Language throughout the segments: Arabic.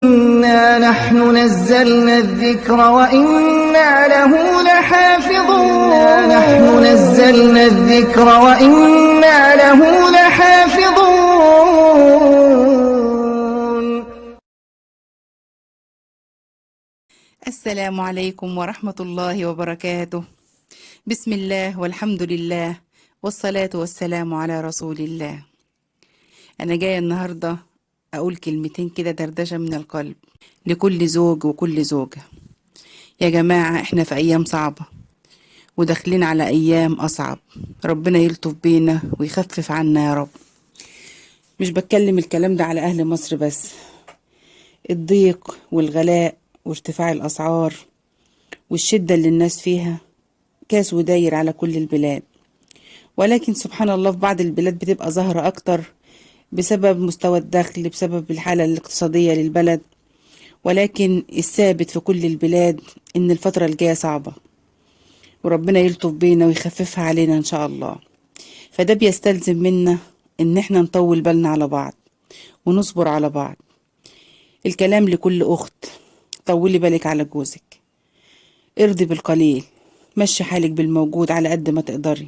إنا نحن نزلنا الذكر وإنا له لحافظون السلام عليكم ورحمة الله وبركاته. بسم الله والحمد لله والصلاة والسلام على رسول الله. أنا جاية النهاردة أقول كلمتين كده دردشة من القلب لكل زوج وكل زوجة. يا جماعة إحنا في أيام صعبة وداخلين على أيام أصعب، ربنا يلطف بينا ويخفف عنا يا رب. مش بتكلم الكلام ده على أهل مصر بس، الضيق والغلاء وارتفاع الأسعار والشدة اللي الناس فيها كاس وداير على كل البلاد، ولكن سبحان الله في بعض البلاد بتبقى ظاهرة أكتر بسبب مستوى الدخل، بسبب الحالة الاقتصادية للبلد. ولكن الثابت في كل البلاد إن الفترة الجاية صعبة، وربنا يلطف بينا ويخففها علينا إن شاء الله. فده بيستلزم منا إن احنا نطول بالنا على بعض ونصبر على بعض. الكلام لكل أخت: طولي بالك على جوزك، ارضي بالقليل، مشي حالك بالموجود على قد ما تقدري.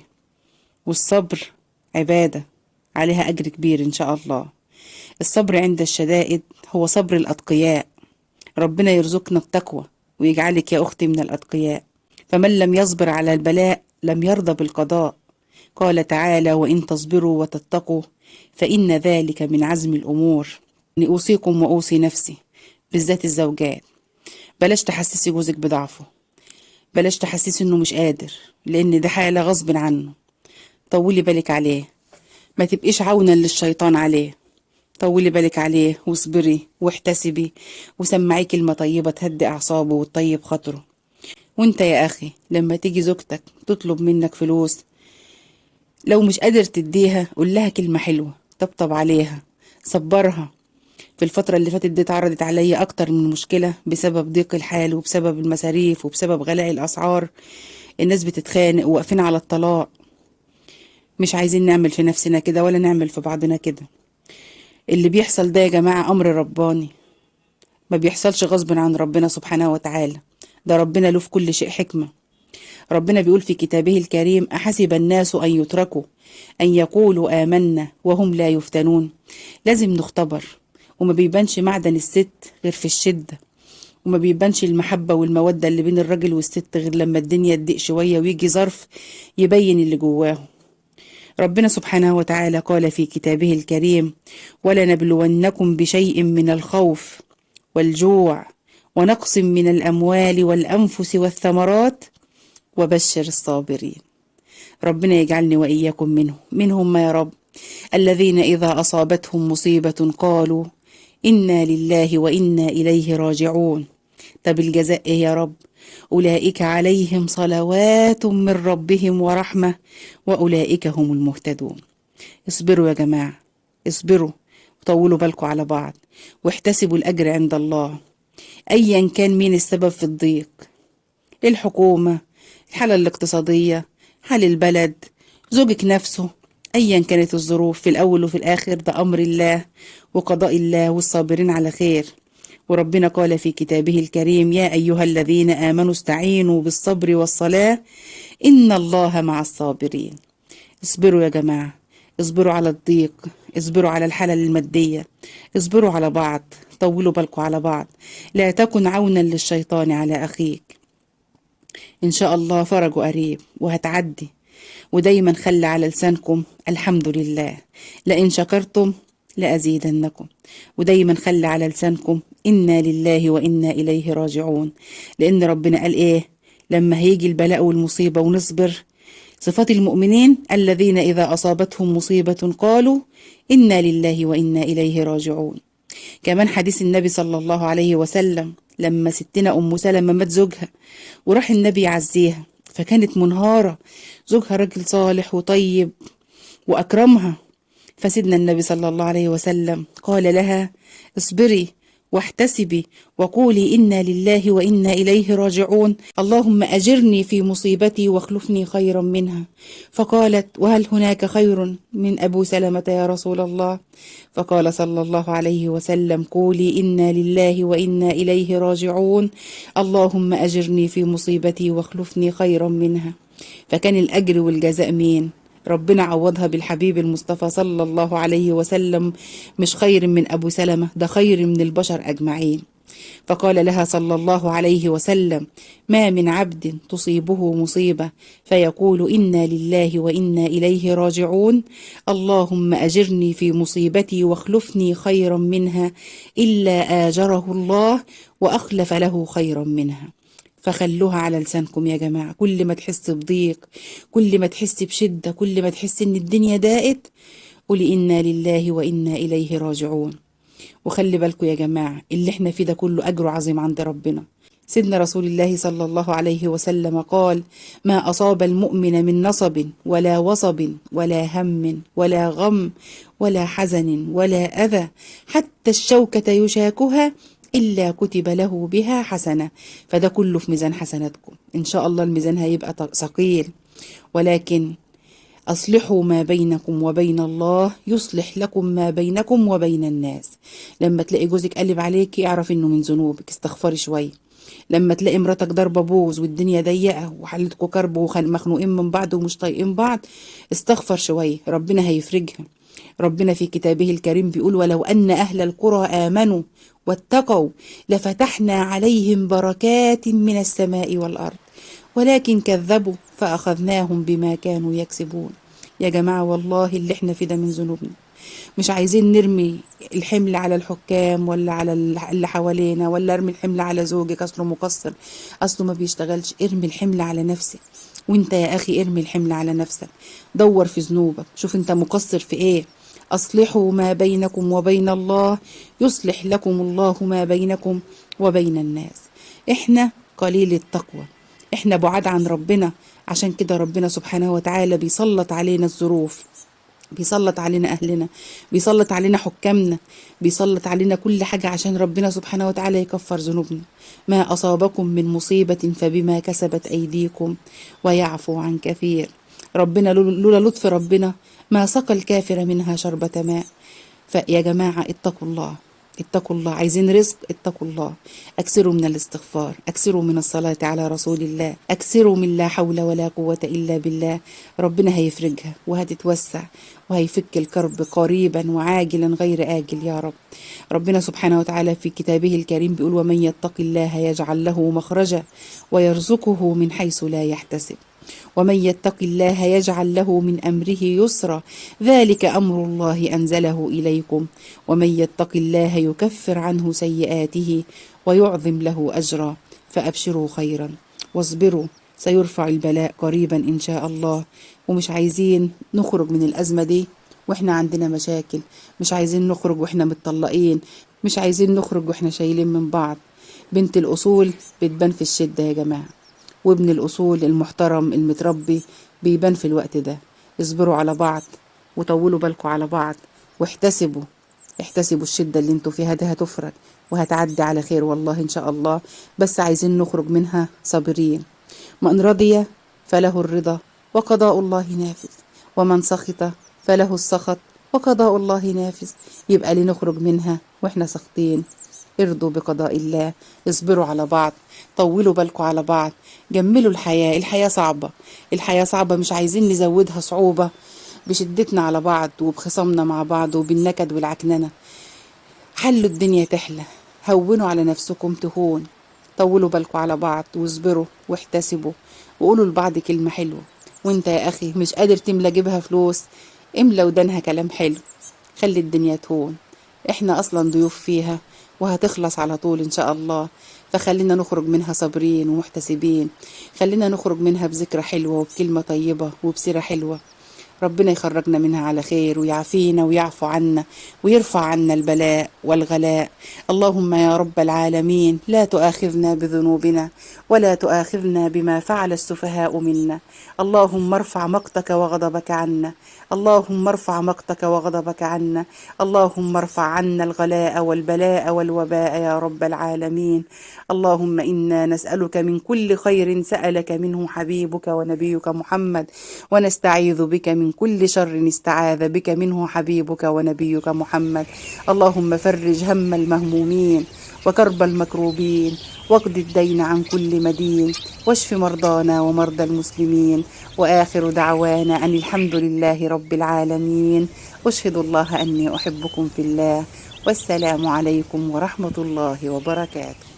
والصبر عبادة عليها أجر كبير إن شاء الله. الصبر عند الشدائد هو صبر الأتقياء. ربنا يرزقنا التقوى ويجعلك يا أختي من الأتقياء. فمن لم يصبر على البلاء لم يرضى بالقضاء. قال تعالى: وإن تصبروا وتتقوا فإن ذلك من عزم الأمور. أوصيكم وأوصي نفسي، بالذات الزوجات، بلاش تحسسي جوزك بضعفه، بلاش تحسسي انه مش قادر، لان ده حالة غصب عنه. طولي بالك عليه، ما تبقيش عونا للشيطان عليه. طولي بالك عليه واصبري واحتسبي وسمعي كلمة طيبة تهدي أعصابه وتطيب خاطره. وانت يا أخي لما تيجي زوجتك تطلب منك فلوس، لو مش قادر تديها قول لها كلمة حلوة، طبطب عليها، صبرها. في الفترة اللي فاتت دي اتعرضت عليا أكتر من مشكلة بسبب ضيق الحال وبسبب المصاريف وبسبب غلاء الأسعار. الناس بتتخانق وواقفين على الطلاق. مش عايزين نعمل في نفسنا كده ولا نعمل في بعضنا كده. اللي بيحصل ده يا جماعة أمر رباني، ما بيحصلش غصب عن ربنا سبحانه وتعالى. ده ربنا له في كل شيء حكمة. ربنا بيقول في كتابه الكريم: أحسب الناس أن يتركوا أن يقولوا آمنا وهم لا يفتنون. لازم نختبر، وما بيبانش معدن الست غير في الشدة، وما بيبانش المحبة والمودة اللي بين الراجل والست غير لما الدنيا تضيق شوية ويجي ظرف يبين اللي جواه. ربنا سبحانه وتعالى قال في كتابه الكريم: ولنبلونكم بشيء من الخوف والجوع ونقص من الأموال والأنفس والثمرات وبشر الصابرين. ربنا يجعلني وإياكم منهم يا رب، الذين إذا أصابتهم مصيبة قالوا إنا لله وإنا إليه راجعون. طب الجزاء إيه يا رب؟ أولئك عليهم صلوات من ربهم ورحمة وأولئك هم المهتدون. اصبروا يا جماعة، اصبروا وطولوا بالكم على بعض واحتسبوا الأجر عند الله. أيا كان مين السبب في الضيق، الحكومة، الحالة الاقتصادية، حال البلد، زوجك نفسه، أيا كانت الظروف، في الأول وفي الآخر ده أمر الله وقضاء الله، والصابرين على خير. وربنا قال في كتابه الكريم: يا أيها الذين آمنوا استعينوا بالصبر والصلاة إن الله مع الصابرين. اصبروا يا جماعة، اصبروا على الضيق، اصبروا على الحالة المادية، اصبروا على بعض، طولوا بالكم على بعض. لا تكن عونا للشيطان على أخيك. إن شاء الله فرجه قريب وهتعدي. ودايما خلي على لسانكم الحمد لله، لئن شكرتم لأزيدنكم. ودايما خلي على لسانكم إنا لله وإنا إليه راجعون، لأن ربنا قال إيه لما هيجي البلاء والمصيبة ونصبر؟ صفات المؤمنين: الذين إذا أصابتهم مصيبة قالوا إنا لله وإنا إليه راجعون. كمان حديث النبي صلى الله عليه وسلم لما ستنا أم سلمة مات زوجها وراح النبي يعزيها، فكانت منهارة، زوجها راجل صالح وطيب وأكرمها. فسيدنا النبي صلى الله عليه وسلم قال لها: اصبري واحتسبي وقولي إنا لله وإنا إليه راجعون، اللهم أجرني في مصيبتي واخلفني خيرا منها. فقالت: وهل هناك خير من أبو سلمة يا رسول الله؟ فقال صلى الله عليه وسلم: قولي إنا لله وإنا إليه راجعون، اللهم أجرني في مصيبتي واخلفني خيرا منها. فكان الأجر والجزاء مين؟ ربنا عوضها بالحبيب المصطفى صلى الله عليه وسلم، مش خير من أبو سلمة، ده خير من البشر أجمعين. فقال لها صلى الله عليه وسلم: ما من عبد تصيبه مصيبة فيقول إنا لله وإنا إليه راجعون، اللهم أجرني في مصيبتي واخلفني خيرا منها، إلا آجره الله وأخلف له خيرا منها. فخلوها على لسانكم يا جماعة، كل ما تحس بضيق، كل ما تحس بشدة، كل ما تحس إن الدنيا ضاقت، قولي إنا لله وإنا إليه راجعون. وخلي بالكم يا جماعة، اللي احنا فيه ده كله أجره عظيم عند ربنا. سيدنا رسول الله صلى الله عليه وسلم قال: ما أصاب المؤمن من نصب ولا وصب ولا هم ولا غم ولا حزن ولا أذى حتى الشوكة يشاكها إلا كتب له بها حسنة. فده كله في ميزان حسناتكم إن شاء الله، الميزان هيبقى ثقيل. ولكن أصلحوا ما بينكم وبين الله يصلح لكم ما بينكم وبين الناس. لما تلاقي جوزك قلب عليكي اعرف انه من ذنوبك، استغفري شوية. لما تلاقي مراتك ضربة بوز والدنيا ضيقة وحالتكوا كرب ومخنوقين من بعض ومش طايقين بعض، استغفر شوية، ربنا هيفرجها. ربنا في كتابه الكريم بيقول: ولو أن أهل القرى آمنوا واتقوا لفتحنا عليهم بركات من السماء والأرض ولكن كذبوا فأخذناهم بما كانوا يكسبون. يا جماعة والله اللي احنا فيه ده من ذنوبنا. مش عايزين نرمي الحمل على الحكام ولا على اللي حوالينا، ولا ارمي الحمل على زوجك اصله مقصر، اصله ما بيشتغلش. ارمي الحمل على نفسك. وانت يا اخي ارمي الحمل على نفسك، دور في ذنوبك، شوف انت مقصر في ايه. أصلحوا ما بينكم وبين الله يصلح لكم الله ما بينكم وبين الناس. احنا قليل التقوى، احنا بعاد عن ربنا، عشان كده ربنا سبحانه وتعالى بيسلط علينا الظروف، بيسلط علينا أهلنا، بيسلط علينا حكامنا، بيسلط علينا كل حاجة عشان ربنا سبحانه وتعالى يكفر ذنوبنا. ما أصابكم من مصيبة فبما كسبت أيديكم ويعفو عن كثير. ربنا لولا لطف ربنا ما سقى الكافر منها شربة ماء. فيا جماعة اتقوا الله، اتقوا الله. عايزين رزق؟ اتقوا الله. اكثروا من الاستغفار، اكثروا من الصلاة على رسول الله، اكثروا من لا حول ولا قوة إلا بالله. ربنا هيفرجها وهتتوسع وهيفك الكرب قريبا وعاجلا غير آجل يا رب. ربنا سبحانه وتعالى في كتابه الكريم بيقول: ومن يتق الله يجعل له مخرجا ويرزقه من حيث لا يحتسب، ومن يتق الله يجعل له من أمره يسرا، ذلك أمر الله أنزله إليكم، ومن يتق الله يكفر عنه سيئاته ويعظم له أجرا. فأبشروا خيرا واصبروا، سيرفع البلاء قريبا إن شاء الله. ومش عايزين نخرج من الأزمة دي وإحنا عندنا مشاكل، مش عايزين نخرج وإحنا متطلقين، مش عايزين نخرج وإحنا شايلين من بعض. بنت الأصول بتبان في الشدة يا جماعة، وابن الأصول المحترم المتربي بيبان في الوقت ده. اصبروا على بعض وطولوا بالكم على بعض، واحتسبوا، احتسبوا الشدة اللي انتوا فيها دي هتفرج وهتعدي على خير والله إن شاء الله. بس عايزين نخرج منها صابرين. من رضي فله الرضا وقضاء الله نافذ، ومن سخط فله السخط وقضاء الله نافذ. يبقى لنخرج منها واحنا سخطين. ارضوا بقضاء الله، اصبروا على بعض، طولوا بالكم على بعض، جملوا الحياة. الحياة صعبة، الحياة صعبة، مش عايزين نزودها صعوبة بشدتنا على بعض وبخصامنا مع بعض وبالنكد والعكننة. حلوا الدنيا تحلى، هونوا على نفسكم تهون. طولوا بالكم على بعض واصبروا واحتسبوا وقولوا لبعض كلمة حلوة. وانت يا أخي مش قادر تملى جيبها فلوس، املى ودانها كلام حلو، خلي الدنيا تهون. احنا أصلا ضيوف فيها وهتخلص على طول إن شاء الله. فخلينا نخرج منها صابرين ومحتسبين، خلينا نخرج منها بذكرى حلوة وبكلمة طيبة وبسيرة حلوة. ربنا يخرجنا منها على خير ويعافينا ويعفو عنا ويرفع عنا البلاء والغلاء. اللهم يا رب العالمين لا تؤاخذنا بذنوبنا ولا تؤاخذنا بما فعل السفهاء منا. اللهم ارفع مقتك وغضبك عنا. اللهم ارفع مقتك وغضبك عنا. اللهم ارفع عنا الغلاء والبلاء والوباء يا رب العالمين. اللهم إنا نسألك من كل خير سألك منه حبيبك ونبيك محمد، ونستعيذ بك من كل شر استعاذ بك منه حبيبك ونبيك محمد. اللهم فرج هم المهمومين وكرب المكروبين، واقض الدين عن كل مدين، واشف مرضانا ومرضى المسلمين. وآخر دعوانا أن الحمد لله رب العالمين. أشهد الله أني أحبكم في الله، والسلام عليكم ورحمة الله وبركاته.